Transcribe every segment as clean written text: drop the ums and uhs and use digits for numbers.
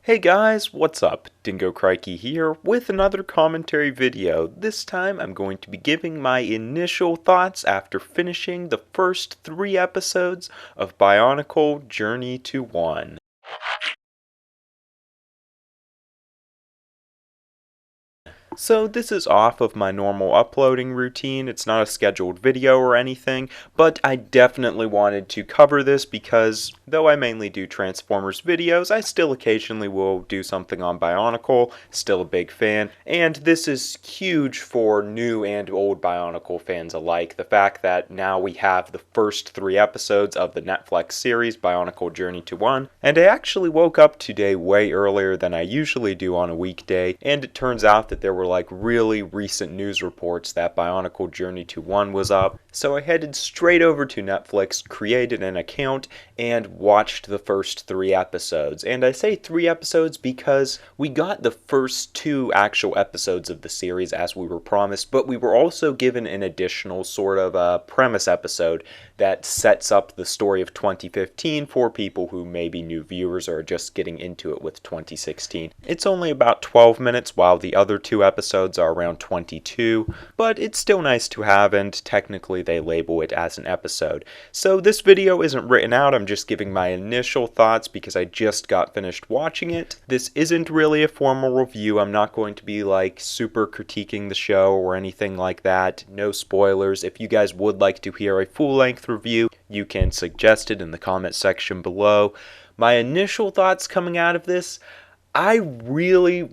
Hey guys, what's up? Dingo Crikey here with another commentary video. This time I'm going to be giving my initial thoughts after finishing the first 3 episodes of Bionicle Journey to 1. So this is off of my normal uploading routine. It's not a scheduled video or anything, but I definitely wanted to cover this because though I mainly do Transformers videos, I still occasionally will do something on Bionicle, still a big fan, and this is huge for new and old Bionicle fans alike. The fact that now we have the first 3 episodes of the Netflix series, Bionicle Journey to 1, and I actually woke up today way earlier than I usually do on a weekday, and it turns out that there were like really recent news reports that Bionicle Journey to 1 was up. So I headed straight over to Netflix, created an account, and watched the first 3 episodes. And I say 3 episodes because we got the first 2 actual episodes of the series as we were promised, but we were also given an additional sort of premise episode that sets up the story of 2015 for people who may be new viewers or are just getting into it with 2016. It's only about 12 minutes while the other 2 episodes are around 22, but it's still nice to have, and technically they label it as an episode. So this video isn't written out, I'm just giving my initial thoughts because I just got finished watching it. This isn't really a formal review. I'm not going to be like super critiquing the show or anything like that. No spoilers. If you guys would like to hear a full-length review, you can suggest it in the comment section below. My initial thoughts coming out of this, I really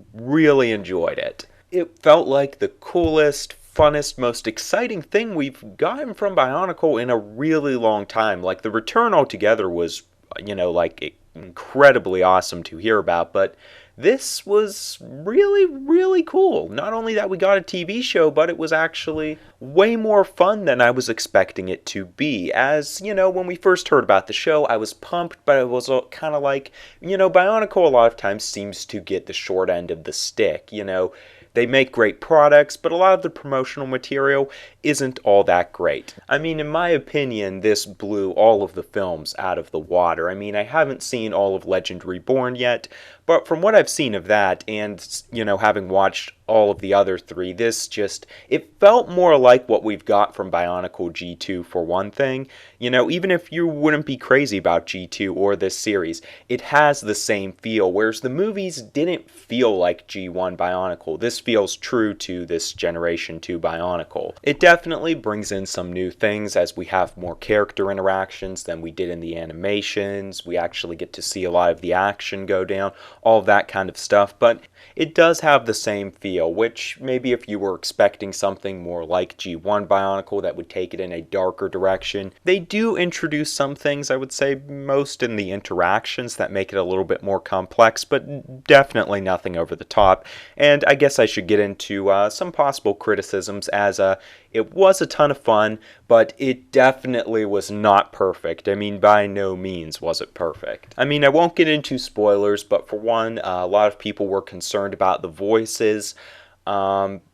enjoyed it. It felt like the coolest, funnest, most exciting thing we've gotten from Bionicle in a really long time. Like, the return altogether was, like, incredibly awesome to hear about, but this was really cool. Not only that we got a TV show, but it was actually way more fun than I was expecting it to be. As, when we first heard about the show, I was pumped, but I was kind of like, Bionicle a lot of times seems to get the short end of the stick, They make great products, but a lot of the promotional material isn't all that great. I mean, in my opinion, this blew all of the films out of the water. I mean, I haven't seen all of Legend Reborn yet, but from what I've seen of that, and, having watched all of the other 3, it felt more like what we've got from Bionicle G2 for one thing. Even if you wouldn't be crazy about G2 or this series, it has the same feel, whereas the movies didn't feel like G1 Bionicle. This feels true to this Generation 2 Bionicle. It definitely brings in some new things as we have more character interactions than we did in the animations. We actually get to see a lot of the action go down, all of that kind of stuff, but it does have the same feel, which maybe if you were expecting something more like G1 Bionicle that would take it in a darker direction. They do introduce some things, I would say, most in the interactions that make it a little bit more complex, but definitely nothing over the top. And I guess I should get into some possible criticisms, as it was a ton of fun, but it definitely was not perfect. I mean, by no means was it perfect. I mean, I won't get into spoilers, but for one, a lot of people were concerned about the voices.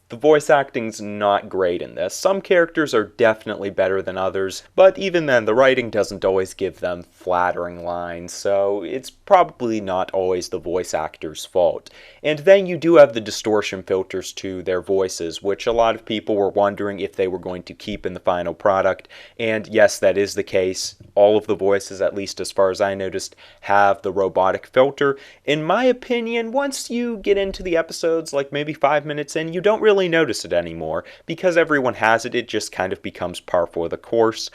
The voice acting's not great in this. Some characters are definitely better than others, but even then, the writing doesn't always give them flattering lines, so it's probably not always the voice actor's fault. And then you do have the distortion filters to their voices, which a lot of people were wondering if they were going to keep in the final product, and yes, that is the case. All of the voices, at least as far as I noticed, have the robotic filter. In my opinion, once you get into the episodes, like maybe 5 minutes in, you don't really notice it anymore. Because everyone has it, it just kind of becomes par for the course.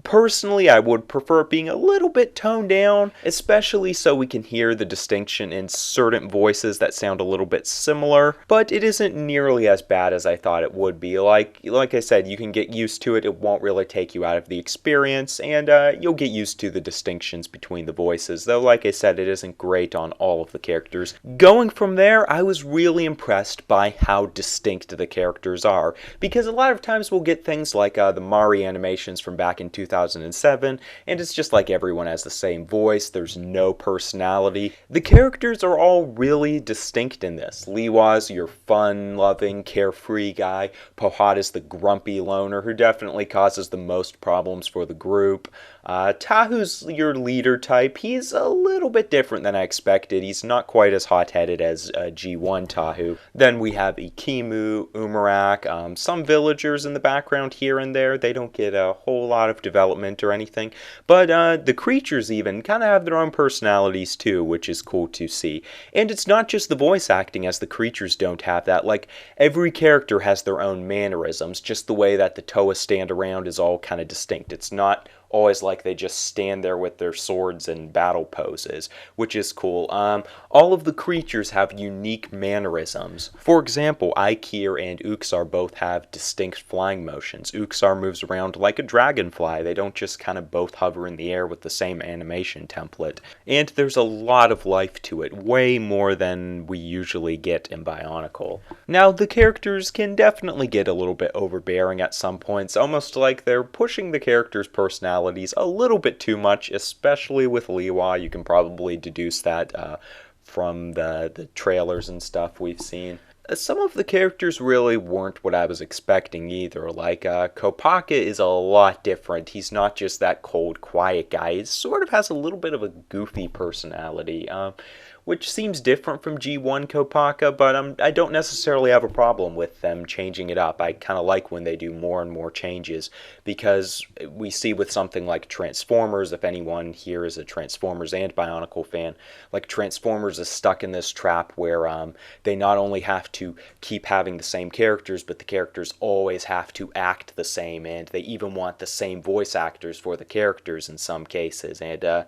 Personally, I would prefer it being a little bit toned down, especially so we can hear the distinction in certain voices that sound a little bit similar, but it isn't nearly as bad as I thought it would be. Like I said, you can get used to it, it won't really take you out of the experience, and you'll get used to the distinctions between the voices, though like I said, it isn't great on all of the characters. Going from there, I was really impressed by how distinct the characters are, because a lot of times we'll get things like the Mari animations from back in 2007, and it's just like everyone has the same voice, there's no personality. The characters are all really distinct in this. Liwa's your fun-loving, carefree guy. Pohata's the grumpy loner who definitely causes the most problems for the group. Tahu's your leader type. He's a little bit different than I expected. He's not quite as hot-headed as G1 Tahu. Then we have Ikimu, Umarak, some villagers in the background here and there. They don't get a whole lot of development or anything. But the creatures even kind of have their own personalities too, which is cool to see. And it's not just the voice acting, as the creatures don't have that. Like, every character has their own mannerisms, just the way that the Toa stand around is all kind of distinct. It's not always like they just stand there with their swords and battle poses, which is cool. All of the creatures have unique mannerisms. For example, Aikir and Uxar both have distinct flying motions. Uxar moves around like a dragonfly. They don't just kind of both hover in the air with the same animation template. And there's a lot of life to it, way more than we usually get in Bionicle. Now, the characters can definitely get a little bit overbearing at some points, almost like they're pushing the characters' personalities a little bit too much, especially with Liwa. You can probably deduce that from the trailers and stuff we've seen. Some of the characters really weren't what I was expecting either. Like, Kopaka is a lot different. He's not just that cold, quiet guy. He sort of has a little bit of a goofy personality, which seems different from G1 Kopaka, but I don't necessarily have a problem with them changing it up. I kind of like when they do more and more changes, because we see with something like Transformers, if anyone here is a Transformers and Bionicle fan, like Transformers is stuck in this trap where they not only have to keep having the same characters, but the characters always have to act the same, and they even want the same voice actors for the characters in some cases, and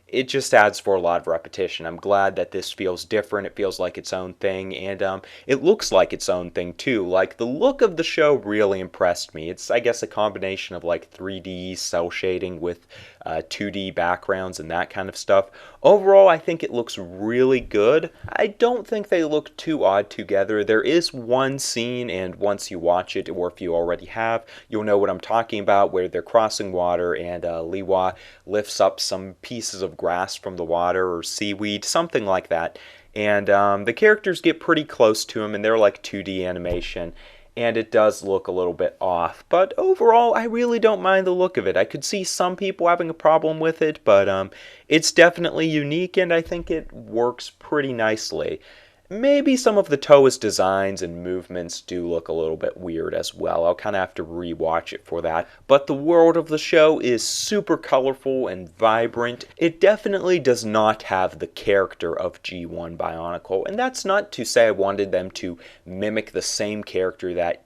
it just adds for a lot of repetition. I'm glad that this feels different. It feels like its own thing, and it looks like its own thing too. Like, the look of the show really impressed me. It's, I guess, a combination of like 3D cell shading with 2D backgrounds and that kind of stuff. Overall, I think it looks really good. I don't think they look too odd together. There is one scene, and once you watch it, or if you already have, you'll know what I'm talking about, where they're crossing water and Liwa lifts up some pieces of grass from the water, or seaweed, something like that. And the characters get pretty close to him, and they're like 2D animation. And it does look a little bit off, but overall, I really don't mind the look of it. I could see some people having a problem with it, but it's definitely unique, and I think it works pretty nicely. Maybe some of the Toa's designs and movements do look a little bit weird as well. I'll kind of have to re-watch it for that. But the world of the show is super colorful and vibrant. It definitely does not have the character of G1 Bionicle. And that's not to say I wanted them to mimic the same character that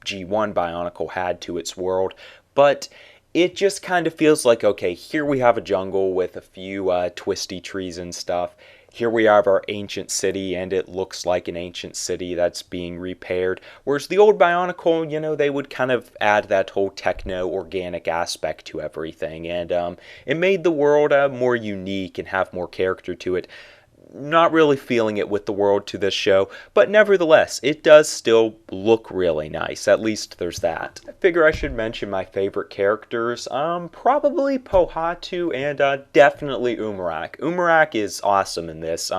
G1 Bionicle had to its world, but it just kind of feels like, okay, here we have a jungle with a few twisty trees and stuff. Here we have our ancient city, and it looks like an ancient city that's being repaired. Whereas the old Bionicle, you know, they would kind of add that whole techno-organic aspect to everything. And it made the world more unique and have more character to it. Not really feeling it with the world to this show, but nevertheless, it does still look really nice. At least there's that. I figure I should mention my favorite characters. Probably Pohatu and definitely Umarak. Umarak is awesome in this.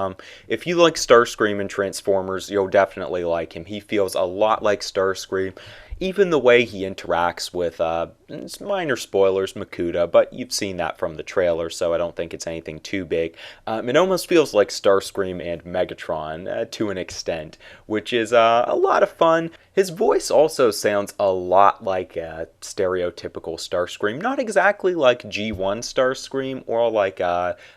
If you like Starscream and Transformers, you'll definitely like him. He feels a lot like Starscream. Even the way he interacts with, it's minor spoilers, Makuta, but you've seen that from the trailer, so I don't think it's anything too big. It almost feels like Starscream and Megatron to an extent, which is a lot of fun. His voice also sounds a lot like a stereotypical Starscream. Not exactly like G1 Starscream or like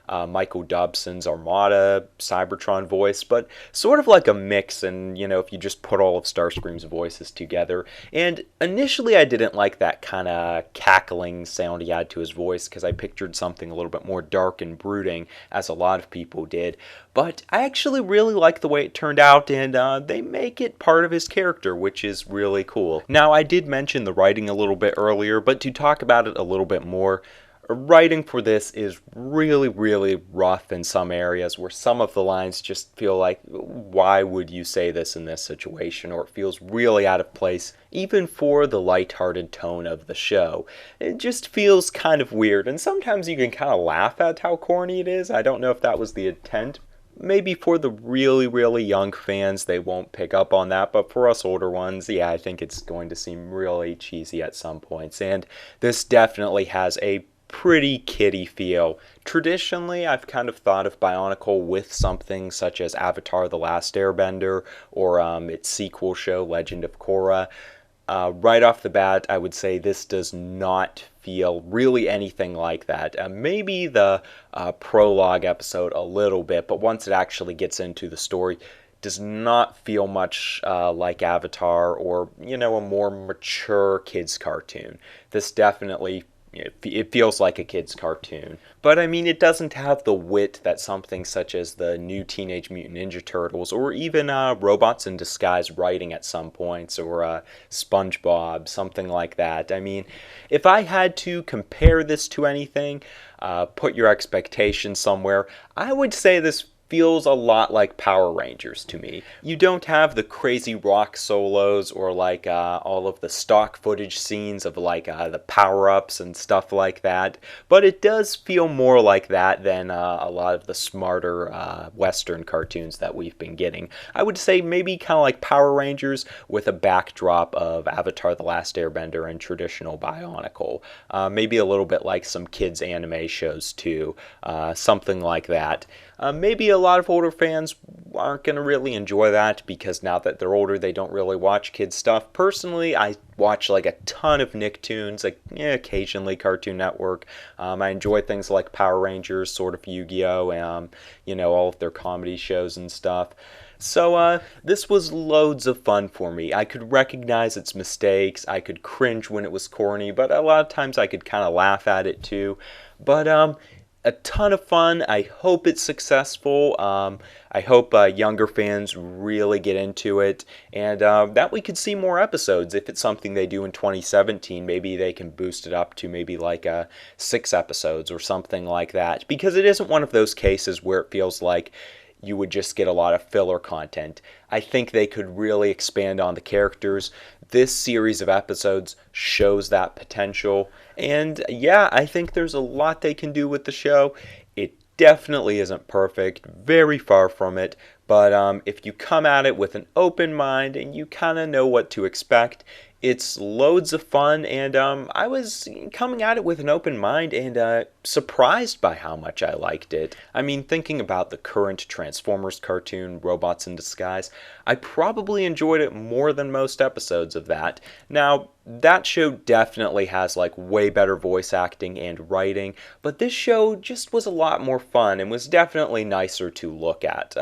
Michael Dobson's Armada Cybertron voice, but sort of like a mix, and, you know, if you just put all of Starscream's voices together. And initially I didn't like that kind of cackling sound he had to his voice, because I pictured something a little bit more dark and brooding, as a lot of people did. But I actually really like the way it turned out, and they make it part of his character, which is really cool. Now, I did mention the writing a little bit earlier, but to talk about it a little bit more, writing for this is really, really rough in some areas, where some of the lines just feel like, why would you say this in this situation? Or it feels really out of place, even for the lighthearted tone of the show. It just feels kind of weird, and sometimes you can kind of laugh at how corny it is. I don't know if that was the intent. Maybe for the really, really young fans, they won't pick up on that, but for us older ones, yeah, I think it's going to seem really cheesy at some points, and this definitely has a pretty kiddie feel. Traditionally, I've kind of thought of Bionicle with something such as Avatar: The Last Airbender or its sequel show, Legend of Korra. Right off the bat, I would say this does not feel really anything like that. Maybe the prologue episode a little bit, but once it actually gets into the story, does not feel much like Avatar or, a more mature kids cartoon. This definitely it feels like a kid's cartoon. But I mean, it doesn't have the wit that something such as the new Teenage Mutant Ninja Turtles or even Robots in Disguise writing at some points or SpongeBob, something like that. I mean, if I had to compare this to anything, put your expectations somewhere, I would say this feels a lot like Power Rangers to me. You don't have the crazy rock solos or like all of the stock footage scenes of like the power-ups and stuff like that, but it does feel more like that than a lot of the smarter Western cartoons that we've been getting. I would say maybe kind of like Power Rangers with a backdrop of Avatar: The Last Airbender and traditional Bionicle. Maybe a little bit like some kids anime shows too, something like that. Maybe a lot of older fans aren't going to really enjoy that because now that they're older, they don't really watch kids stuff. Personally, I watch like a ton of Nicktoons, like occasionally Cartoon Network. I enjoy things like Power Rangers, sort of Yu-Gi-Oh, all of their comedy shows and stuff. So this was loads of fun for me. I could recognize its mistakes. I could cringe when it was corny, but a lot of times I could kind of laugh at it too. But a ton of fun. I hope it's successful. I hope younger fans really get into it and that we could see more episodes. If it's something they do in 2017, maybe they can boost it up to maybe like 6 episodes or something like that, because it isn't one of those cases where it feels like you would just get a lot of filler content. I think they could really expand on the characters. This series of episodes shows that potential. And yeah, I think there's a lot they can do with the show. It definitely isn't perfect, very far from it. But if you come at it with an open mind and you kind of know what to expect, it's loads of fun, and I was coming at it with an open mind and surprised by how much I liked it. I mean, thinking about the current Transformers cartoon, Robots in Disguise, I probably enjoyed it more than most episodes of that. Now, that show definitely has like way better voice acting and writing, but this show just was a lot more fun and was definitely nicer to look at.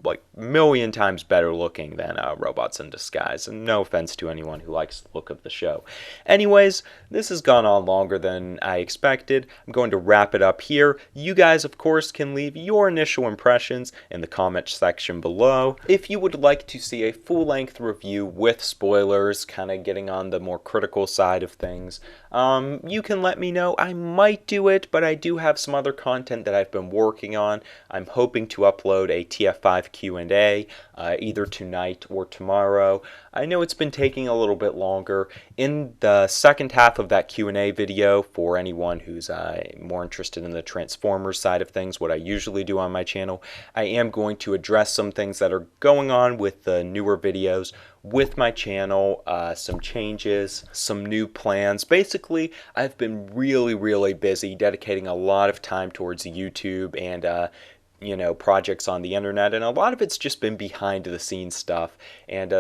Like a million times better looking than Robots in Disguise, and no offense to anyone who likes the look of the show. Anyways, this has gone on longer than I expected. I'm going to wrap it up here. You guys, of course, can leave your initial impressions in the comment section below. If you would like to see a full-length review with spoilers, kind of getting on the more critical side of things, you can let me know. I might do it, but I do have some other content that I've been working on. I'm hoping to upload a TF5 Q&A either tonight or tomorrow. I know it's been taking a little bit longer. In the second half of that Q&A video, for anyone who's more interested in the Transformers side of things, what I usually do on my channel, I am going to address some things that are going on with the newer videos with my channel, some changes, some new plans. Basically, I've been really busy dedicating a lot of time towards YouTube and projects on the internet, and a lot of it's just been behind the scenes stuff, and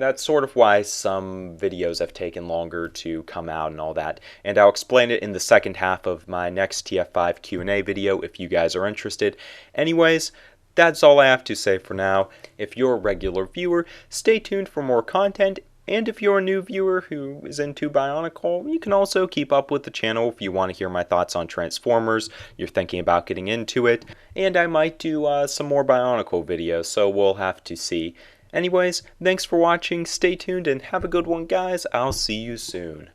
that's sort of why some videos have taken longer to come out and all that, and I'll explain it in the second half of my next TF5 Q&A video if you guys are interested. Anyways, that's all I have to say for now. If you're a regular viewer, stay tuned for more content. And if you're a new viewer who is into Bionicle, you can also keep up with the channel if you want to hear my thoughts on Transformers, you're thinking about getting into it, and I might do some more Bionicle videos, so we'll have to see. Anyways, thanks for watching, stay tuned, and have a good one, guys. I'll see you soon.